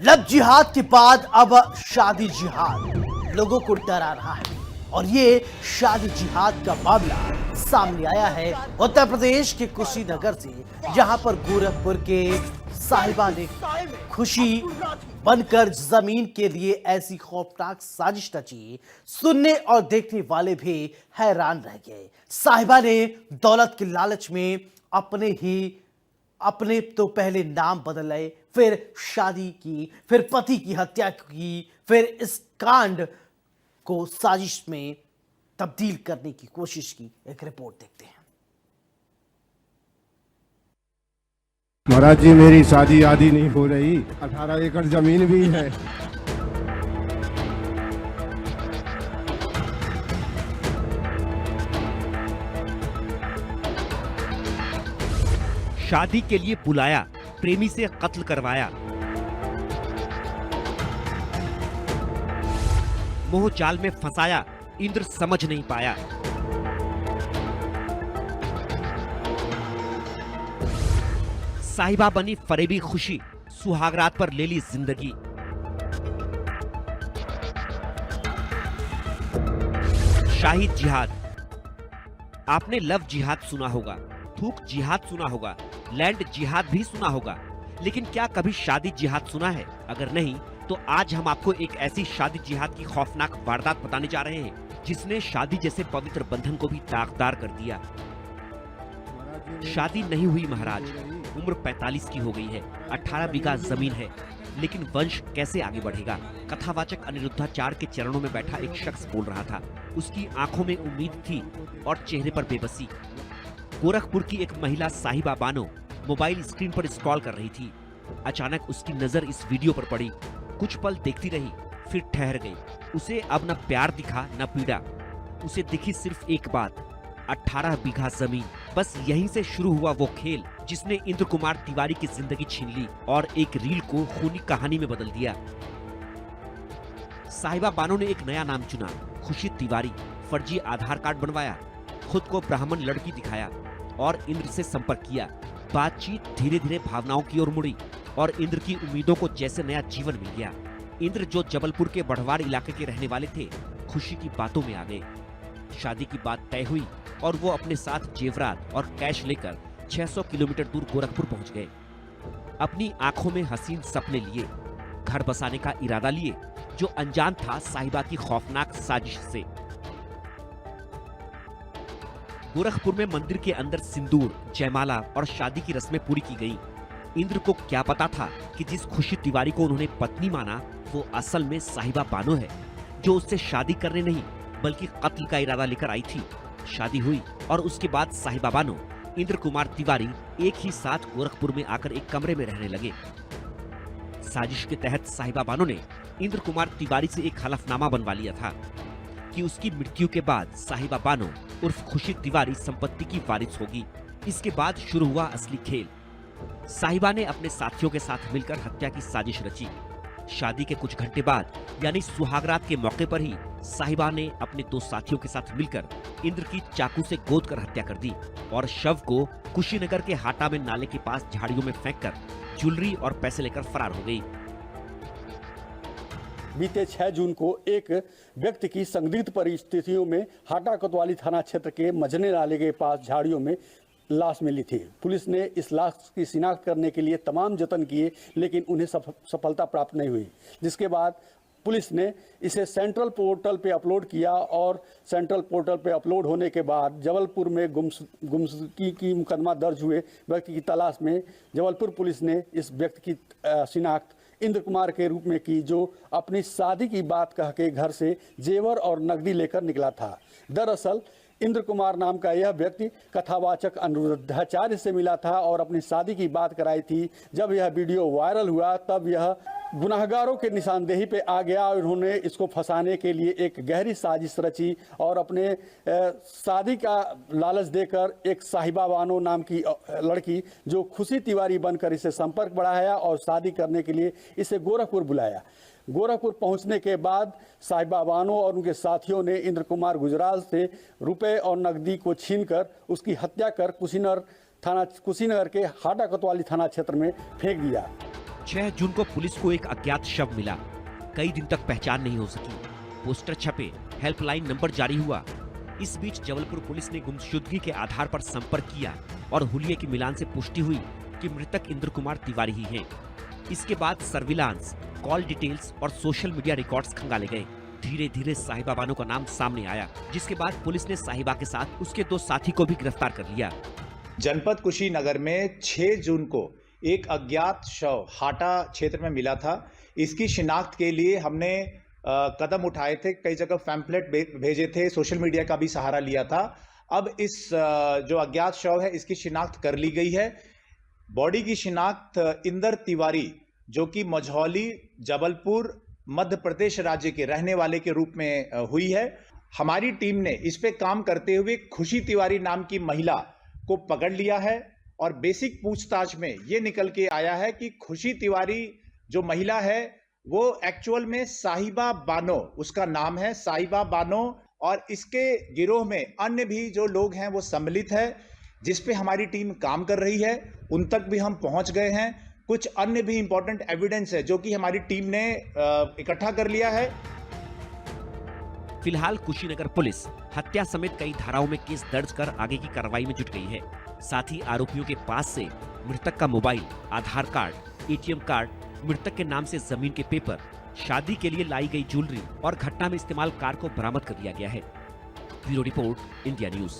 Love जिहाद के बाद अब शादी जिहाद लोगों को डरा रहा है और ये शादी जिहाद का मामला सामने आया है उत्तर प्रदेश के कुशीनगर से, जहां पर गोरखपुर के साहिबा ने खुशी बनकर जमीन के लिए ऐसी खौफनाक साजिश रची, सुनने और देखने वाले भी हैरान रह गए। साहिबा ने दौलत के लालच में अपने तो पहले नाम बदले, फिर शादी की, फिर पति की हत्या की, फिर इस कांड को साजिश में तब्दील करने की कोशिश की। एक रिपोर्ट देखते हैं। महाराज जी, मेरी शादी आदि नहीं हो रही। 18 एकड़ जमीन भी है। शादी के लिए बुलाया, प्रेमी से कत्ल करवाया। मोह जाल में फंसाया, इंद्र समझ नहीं पाया। साहिबा बनी फरेबी खुशी, सुहागरात पर ले ली जिंदगी। शाही जिहाद। आपने लव जिहाद सुना होगा, थूक जिहाद सुना होगा, लैंड जिहाद भी सुना होगा, लेकिन क्या कभी शादी जिहाद सुना है? अगर नहीं तो आज हम आपको एक ऐसी शादी जिहाद की खौफनाक वारदात बताने जा रहे हैं जिसने शादी जैसे पवित्र बंधन को भी दागदार कर दिया। शादी नहीं हुई महाराज, उम्र 45 की हो गई है, 18 बीघा जमीन है, लेकिन वंश कैसे आगे बढ़ेगा? कथावाचक अनिरुद्धाचार्य के चरणों में बैठा एक शख्स बोल रहा था। उसकी आंखों में उम्मीद थी और चेहरे पर बेबसी। गोरखपुर की एक महिला साहिबा बानो मोबाइल स्क्रीन पर स्क्रॉल कर रही थी। अचानक उसकी नजर इस वीडियो पर पड़ी। कुछ पल देखती रही, फिर ठहर गई। उसे अब न प्यार दिखा न पीड़ा। उसे दिखी सिर्फ एक बात, 18 बीघा जमीन। बस यहीं से शुरू हुआ वो खेल जिसने इंद्र कुमार तिवारी की जिंदगी छीन ली और एक रील को खूनी कहानी में बदल दिया। साहिबा बानो ने एक नया नाम चुना, खुशी तिवारी। फर्जी आधार कार्ड बनवाया, खुद को ब्राह्मण लड़की दिखाया और इंद्र से संपर्क किया। बातचीत धीरे धीरे भावनाओं की ओर मुड़ी और इंद्र की उम्मीदों को जैसे नया जीवन मिल गया। इंद्र, जो जबलपुर के बढ़वाड़ इलाके के रहने वाले थे, खुशी की बातों में आ गए। शादी की बात तय हुई और वो अपने साथ जेवरात और कैश लेकर 600 किलोमीटर दूर गोरखपुर पहुंच गए। अपनी आंखों में हसीन सपने लिए, घर बसाने का इरादा लिए, जो अनजान था साहिबा की खौफनाक साजिश से। गोरखपुर में मंदिर के अंदर सिंदूर, जयमाला और शादी की रस्में पूरी की गई। इंद्र को क्या पता था कि जिस खुशी तिवारी को उन्होंने पत्नी माना वो असल में साहिबा बानो है, जो उससे शादी करने नहीं बल्कि कत्ल का इरादा लेकर आई थी। शादी हुई और उसके बाद साहिबा बानो, इंद्र कुमार तिवारी एक ही साथ गोरखपुर में आकर एक कमरे में रहने लगे। साजिश के तहत साहिबा बानो ने इंद्र कुमार तिवारी से एक हलफनामा बनवा लिया था कि उसकी मृत्यु के बाद साहिबा बानो उर्फ खुशी तिवारी संपत्ति की वारिस होगी। इसके बाद शुरू हुआ असली खेल। साहिबा ने अपने साथियों के साथ मिलकर हत्या की साजिश रची। शादी के कुछ घंटे बाद यानी सुहागरात के मौके पर ही साहिबा ने अपने 2 साथियों के साथ मिलकर इंद्र की चाकू से गोद कर हत्या कर दी और शव को कुशीनगर के हाटा में नाले के पास झाड़ियों में फेंककर ज्वेलरी और पैसे लेकर फरार हो गई। बीते 6 जून को एक व्यक्ति की संदिग्ध परिस्थितियों में हाटा कोतवाली थाना क्षेत्र के मझने नाले के पास झाड़ियों में लाश मिली थी। पुलिस ने इस लाश की शिनाख्त करने के लिए तमाम जतन किए, लेकिन उन्हें सफलता प्राप्त नहीं हुई, जिसके बाद पुलिस ने इसे सेंट्रल पोर्टल पे अपलोड किया और सेंट्रल पोर्टल पे अपलोड होने के बाद जबलपुर में गुमशुदगी की मुकदमा दर्ज हुए व्यक्ति की तलाश में जबलपुर पुलिस ने इस व्यक्ति की शिनाख्त इंद्र कुमार के रूप में की, जो अपनी शादी की बात कह के घर से जेवर और नकदी लेकर निकला था। दरअसल इंद्र कुमार नाम का यह व्यक्ति कथावाचक अनिरुद्धाचार्य से मिला था और अपनी शादी की बात कराई थी। जब यह वीडियो वायरल हुआ तब यह गुनाहगारों के निशानदेही पे आ गया और उन्होंने इसको फंसाने के लिए एक गहरी साजिश रची और अपने शादी का लालच देकर एक साहिबा बानो नाम की लड़की, जो खुशी तिवारी बनकर इसे संपर्क बढ़ाया और शादी करने के लिए इसे गोरखपुर बुलाया। गोरखपुर पहुंचने के बाद साहिबा बानो और उनके साथियों ने इंद्र कुमार गुजराल से रुपए और नकदी को छीनकर उसकी हत्या कर कुशीनगर के हाटा कोतवाली थाना क्षेत्र में फेंक दिया। 6 जून को पुलिस को एक अज्ञात शव मिला। कई दिन तक पहचान नहीं हो सकी। पोस्टर छपे, हेल्पलाइन नंबर जारी हुआ। इस बीच जबलपुर पुलिस ने गुमशुदगी के आधार पर संपर्क किया और हुलिये की मिलान से पुष्टि हुई कि मृतक इंद्र कुमार तिवारी ही हैं। इसके बाद सर्विलांस, कॉल डिटेल्स और सोशल मीडिया रिकॉर्ड्स खंगाले गए। धीरे धीरे साहिबा बानो का नाम सामने आया, जिसके बाद पुलिस ने साहिबा के साथ उसके 2 साथी को भी गिरफ्तार कर लिया। जनपद कुशीनगर में 6 जून को एक अज्ञात शव हाटा क्षेत्र में मिला था। इसकी शिनाख्त के लिए हमने कदम उठाए थे, कई जगह पैम्फलेट भेजे थे, सोशल मीडिया का भी सहारा लिया था। अब इस जो अज्ञात शव है इसकी शिनाख्त कर ली गई है। बॉडी की शिनाख्त इंदर तिवारी जो कि मझौली जबलपुर मध्य प्रदेश राज्य के रहने वाले के रूप में हुई है। हमारी टीम ने इस पे काम करते हुए खुशी तिवारी नाम की महिला को पकड़ लिया है और बेसिक पूछताछ में ये निकल के आया है कि खुशी तिवारी जो महिला है वो एक्चुअल में साहिबा बानो उसका नाम है, साहिबा बानो, और इसके गिरोह में अन्य भी जो लोग हैं वो सम्मिलित है, जिस पे हमारी टीम काम कर रही है। उन तक भी हम पहुंच गए हैं। कुछ अन्य भी इंपॉर्टेंट एविडेंस है जो कि हमारी टीम ने इकट्ठा कर लिया है। फिलहाल कुशीनगर पुलिस हत्या समेत कई धाराओं में केस दर्ज कर आगे की कार्रवाई में जुट गई है। साथ ही आरोपियों के पास से मृतक का मोबाइल, आधार कार्ड, एटीएम कार्ड, मृतक के नाम से जमीन के पेपर, शादी के लिए लाई गई ज्वेलरी और घटना में इस्तेमाल कार को बरामद कर लिया गया है। Bureau report, India news.